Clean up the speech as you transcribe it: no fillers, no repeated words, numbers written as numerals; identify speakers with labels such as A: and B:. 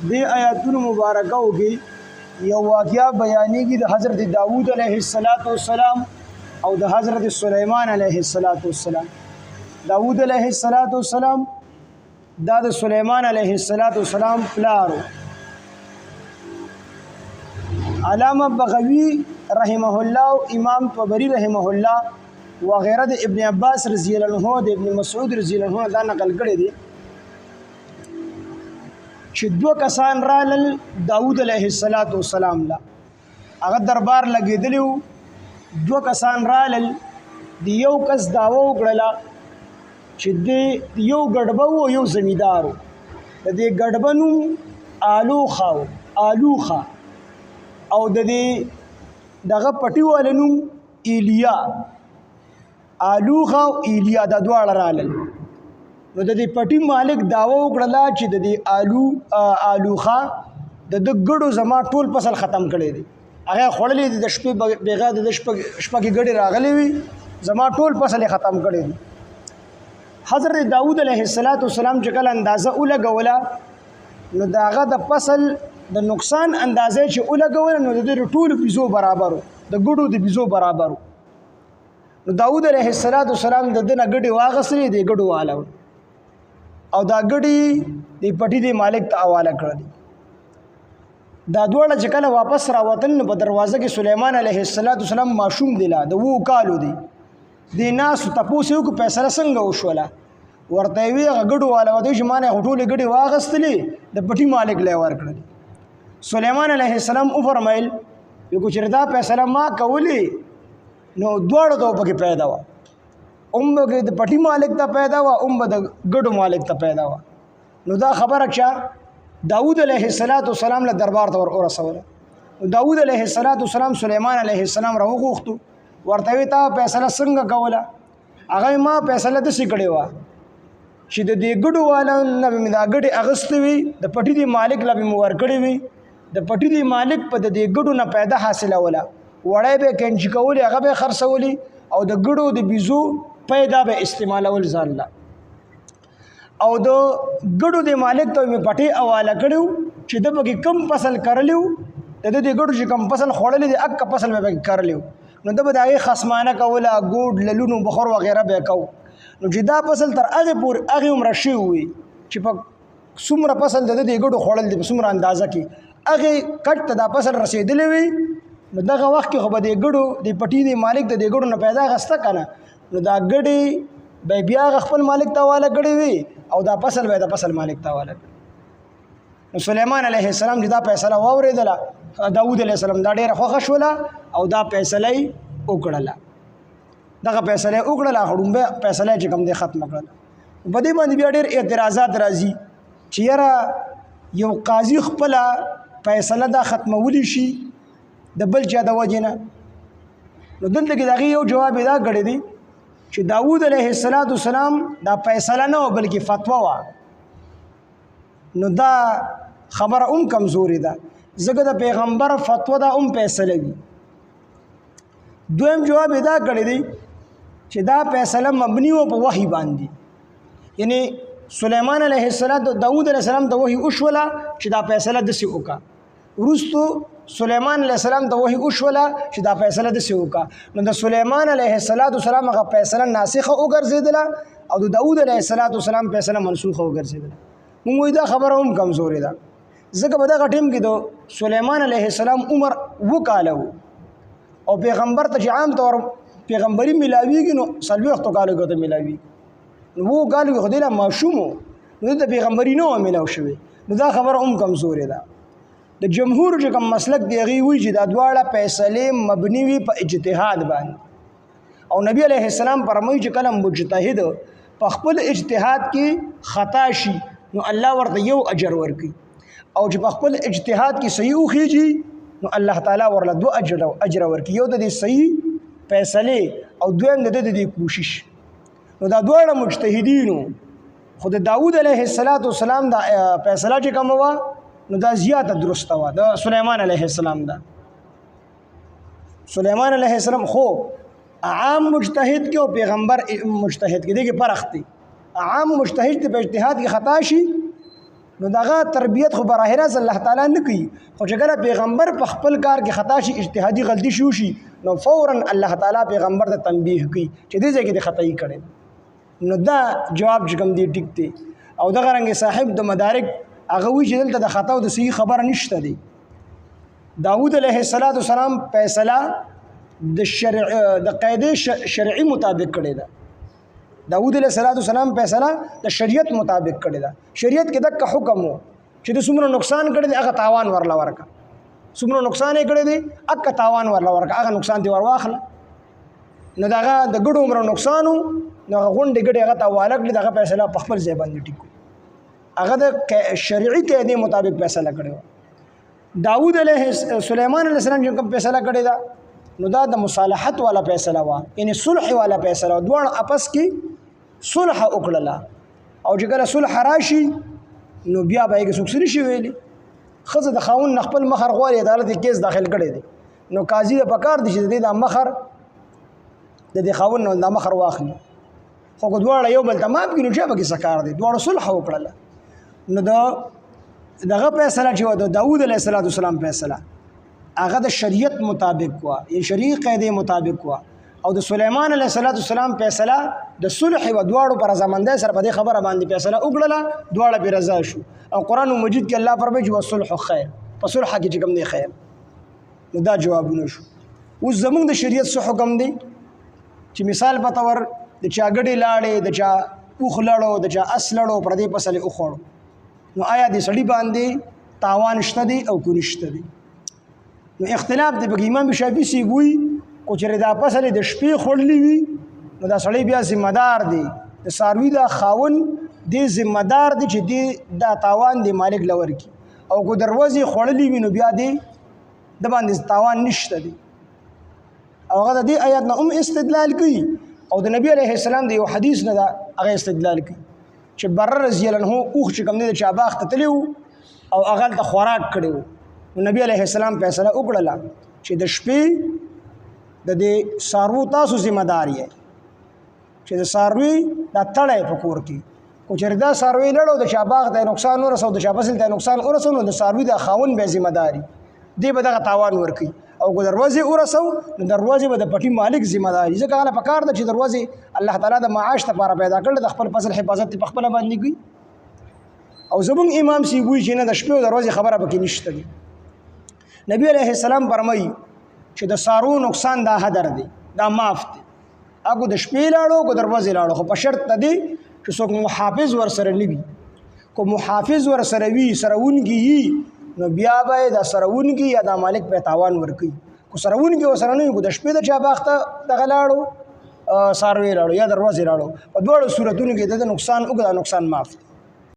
A: دې آیاتونو مبارکو کې یو واقعه بیانېږي د حضرت داوود علیه السلام او د حضرت سلیمان علیه السلام. داوود علیه السلام دا د سلیمان علیه السلام پلارو. علامه بغوی رحمه الله او امام طبری رحمه الله وغیره د ابن عباس رضی الله عنه د ابن مسعود رضی الله عنه دا نقل کړی دی چې دوه کسان رالل داوود علیه السلام لا هغه دربار لګېدلی. دوه کسان رالل د یو کس دعوه وکړله چې د یو ګډبه و یو زمیندار و. د دې ګډبه نوم آلوخه او د دې دغه پټي والا نوم ایلیا. آلوخه او ایلیا دا دواړه رالل. نو د دې پټي مالک دعوه وکړله چې د دې آلوخه د ګډو زما ټول فصل ختم کړی دی. هغه خوړلې د شپې بېغه د شپه کې ګډې راغلې وي، زما ټول فصل ختم کړی دی. حضرت داوود علیه السلام چې کله اندازه ولګوله نو د هغه د فصل د نقصان اندازه چې ولګوله نو د دې ټولو بیزو برابر و، د ګډو د بیزو برابر و. نو داوود علیه السلام د ده نه ګډې واخیستلې، د ګډو واله او دا ګډې د پټي د مالک ته حواله کړلې. دا دواړه چې کله واپس راوتل نو په دروازه کې سلیمان علیه السلام ماشوم دی، لا د 2 کالو دی. د ناسو تپوس یو کو فیصله څنګه وشوله، ورته وی غډو والا ودی چې مانه هټولې ګډې واغستلې د پټي مالک له ورکړل. سلیمان علیه السلام او فرمایل یو کو چردا فیصله ما کولی نو دوړو ته پکې پیدا و، د پټي مالک ته پیدا و، د ګډو مالک ته پیدا و. نو دا خبره چا داوود علیه السلام له دربار ته ورسوله. داوود علیه السلام سلیمان علیه السلام راوغوښتو، ورته وی تا فیصله څنګه کوله؟ هغه ما فیصله داسې کړې وه چې د دې ګډو والا نه به مې دا ګډې اخیستې وي، د پټي د مالک له به مې ورکړې وي، د پټي د مالک په د دې ګډو نه پیدا حاصلوله، وړی به یې کنچي کولې، هغه به یې خرڅولې او د ګډو د بیزو پیدا به استعمالول ځان له. او د ګډو د مالک ته مې پټې حواله کړی چې ده پکې کم فصل کرلی و، د ده د ګډو چې کم فصل خوړلی دی اکه فصل به پکې کرلی و. نو ده به د هغې خصمانه کوله، ګوډ للونو بخور وغیره به یې کو. نو چې دا فصل تر هغې پورې هغې عمره شوي وي چې په څومره فصل د ده د ګډو خوړل دی په څومره اندازه کې هغې کټ ته دا فصل رسېدلی وي، نو دغه وخت کې خو به د ګډو د پټي د مالک د دې ګډو نه پیدا اخیسته که نه، نو دا ګډې به بیا هغه خپل مالک ته حواله کړې وي او دا فصل به یې د فصل مالک ته حواله کړي. نو سلیمان علیه السلام چې دا فیصله واورېدله، داوود علیه السلام دا ډېره خوښه شوله او دا فیصله یې وکړله. دغه فیصله یې وکړله، ړومبی فیصله یې چې کوم دی ختمه کړله. په دې باندې بیا ډېر اعتراضات راځي چې یاره یو قاضي خپله فیصله دا ختمولی شي د بل چا د وجې نه. نو دلته کې د هغې یو جواب یې دا کړی دی چې داوود علیه السلام دا فیصله نه و بلکې فتوا وه. نو دا خبره کمزورې ده، ځکه د پیغمبر فتوا دا فیصله وي. دویم جواب یې دا کړی دی چې دا فیصله مبني و په وحی باندې، یعنی سلیمان علیه السلام داوود علیه السلام د وحی وشوله چې دا فیصله داسې وکړه، وروستو سلیمان علیه السلام د وحی وشوله چې دا فیصله داسې وکړه. نو د سلیمان علیه السلام هغه فیصله ناسخه وګرځېدله او د داوود علیه السلام فیصله منسوخه وګرځېدله. موږ وایو دا خبره کمزورې ده، ځکه په دغه ټیم کې د سلیمان علیه السلام عمر 2 کاله و او پیغمبر ته چې عام طور پیغمبري میلاویږي نو 40 کالو کې ته میلاویږي، نو 2 کالو کې خو دی لا ماشوم و، نو د پیغمبري نه و میلاو شوی. نو دا خبره کمزورې ده. د جمهور چې کوم مسلک دی هغې وایي چې دا دواړه فیصلې مبني وي په اجتهاد باندې، او نبی علیه السلام فرمایي چې کله مجتهد په خپل اجتهاد کې خطا شي نو الله ورته یو اجر ورکوي، او چې په خپل اجتهاد کې صحیح وخیږي نو الله تعالی ورله 2 اجر ورکوي، یو د دې صحیح فیصلې او دویم د دې کوشش. نو دا دواړه مجتهدینو، خو د داوود علیه السلام دا فیصله چې کومه وه نو دا زیاته درسته وه د سلیمان علیه السلام. دا سلیمان علیه السلام خو عام مجتهد کې او پیغمبر مجتهد کې دغه فرق دی. عام مجتهد په اجتهاد کې خطا شي نو دغه تربیت خو براه راست الله تعالی نه کوي، خو چې کله پیغمبر په خپل کار کې خطا شي، اجتهادي غلطي شي نو فورا الله تعالی پیغمبر ته تنبیه کوي چې دې ځای کې د خطا کړي. نو دا جواب چې کوم دی ټیک دی. او دغه رنګ صاحب د مدارک هغه وی چې دلته د خطا او د صحیح خبره نشته دی. داود علیه السلام فیصله د قاعده شرعي مطابق کړی ده. داود علیه السلام فیصله د شریعت مطابق کړی ده. شریعت کې دغه حکم وو چې د څومره نقصان کړی دی هغه تاوان ورلا ورکا، څومره نقصان یې کړی دی هغه تاوان ورلا ورکا، هغه نقصان دی ورواخله. نو دغه د ګډو عمر نقصانو نو غونډې ګډې هغه تاواله کړي، دغه فیصله په خپل ځای باندې ټیکو، هغه د شرعي قاعده مطابق فیصله کړی. داود علیه سلیمان علیه السلام چې کوم فیصله کړی ده نو دا د مصالحت والا فیصله وا، یعنی صلح والا فیصله، دوه اپس کې صلح وکړه. او چې کله صلح راشي نو بیا به یې څوک سری شي ویلي خزه د خاون خپل مخر غواړي عدالت کې کیس داخل کړي دي نو قاضي د پکار دي چې د مخر د دې خاون نو د مخر واخلي. خو کو دواړه یو بل تمام کینو چې به کې سکار دي، دواړه صلح وکړه. نو دغه فیصله چې د داوود علیه السلام فیصله هغه د شریعت مطابق وا، یعنی شرعي قاعده مطابق وا. او د سليمان علیه السلام فیصله د صلح و دواړو پر رضامندۍ سره په دې خبره باندې فیصله وکړه، دواړه به رضا شو. او قرآن مجید کې الله فرمایي چې والصلح خیر، په صلح کې چې کوم دی خیر. نو دا جوابونه شو. اوس زمونږ د شریعت څه حکم دی چې مثال په تور د چا ګډې لاړې، د چا اوښ لړو، د چا اس لړو، پر دې پسلې وخوړو، نو آیا د سړي باندې تاوان شته دی او کو نشته دی؟ نو اختلاف دی. په امام شافعي سی وی کو چې دا پسلې د شپې خوړلې وي نو دا سړی بیا ذمہ دار دی، د څاروي دا خاون دی ذمہ دار دی چې دی دا تاوان دی مالک لور کی. او کو دروازې خوړلې وي نو بیا دی د باندې تاوان نشته دی. او هغه د دې آیات نه استدلال کوي او د نبی علیه السلام د یو حدیث نه دا هغه استدلال کوي چې بر رضی الله عنه اوخ چې کوم دی د چاباغ ته تللی او هغه ته خوراک کړی نو نبی علیه السلام فیصله وکړله چې د شپې د دې څاروو تاسو ذمہ دار یې چې د څاروي دا تړی په کور کې، کو چېرې دا څاروي لړو د چا باغ ته نقصان ورسو، د چا فصل ته نقصان ورسو، نو د څاروي د خاون به ذمہ داري دی به دغه تاوان ورکوي. او کو دروازې ورسو نو دروازې به د پټي مالک ذمہ داري، ځکه هغه پکار ده چې دروازې الله تعالی د معاش لپاره پیدا کړل، د خپل فصل حفاظت په خپل باندې کوي. او زمونږ امام سی وایي چې نه د شپې او دروازې خبره پکې نشته دی. نبی علیه السلام فرمایي چې د سارو نقصان دا هدر دی، دا معاف دی. هغه د شپې لاړو کو دروازې لاړو، خو په شرط دی چې څوک محافظ ور سره نه وي. کو محافظ ور سره وي، سرهونکي وي، نو بیا به د سرهونکي یا د مالک په تاوان ورکوي. کو سرهونکي ورسره نه وي، کو د شپې د چا باغ ته دغه لاړو، څاروي لاړو یا دروازې لاړو، په دواړو صورتونو کې د نقصان وکړه، نقصان معاف دی.